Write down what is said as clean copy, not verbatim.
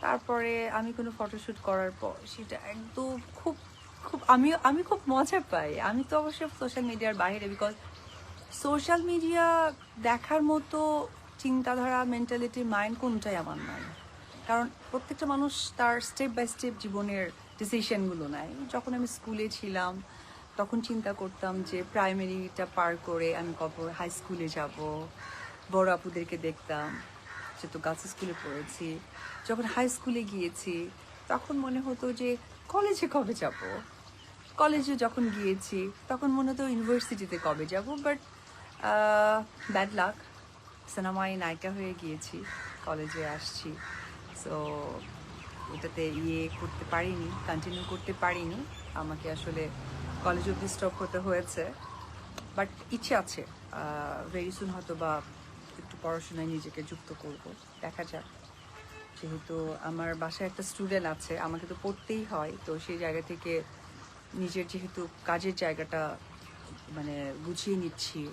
তারপরে আমি কোনো ফটোশ্যুট করার পর সেটা একদম খুব খুব আমি খুব মজা পাই। আমি তো অবশ্যই সোশ্যাল মিডিয়ার বাইরে, বিকজ সোশ্যাল মিডিয়া দেখার মতো চিন্তাধারা, মেন্টালিটি, মাইন্ড কোনটাই আমার নাই। কারণ প্রত্যেকটা মানুষ তার স্টেপ বাই স্টেপ জীবনের ডিসিশনগুলো নেয়। যখন আমি স্কুলে ছিলাম তখন চিন্তা করতাম যে প্রাইমারিটা পার করে আমি কবে হাই স্কুলে যাব, বড় আপুদেরকে দেখতাম, সে তো গার্লস স্কুলে পড়েছি। যখন হাই স্কুলে গিয়েছি তখন মনে হতো যে কলেজে কবে যাব, কলেজে যখন গিয়েছি তখন মনে হতো ইউনিভার্সিটিতে কবে যাব। বাট ব্যাড লাক, সিনেমায় নায়িকা হয়ে গিয়েছি, কলেজে আসছি। সো এটাতে করতে পারিনি, কন্টিনিউ করতে পারিনি। আমাকে আসলে কলেজ অব্দি স্টপ হতে হয়েছে। বাট ইচ্ছে আছে ভেরি সুন হয়তো বা একটু পড়াশোনায় নিজেকে যুক্ত করব, দেখা যাক। যেহেতু আমার বাসায় একটা স্টুডেন্ট আছে, আমাকে তো পড়তেই হয়, তো সেই জায়গা থেকে নিজের যেহেতু কাজের জায়গাটা মানে গুছিয়ে নিচ্ছি,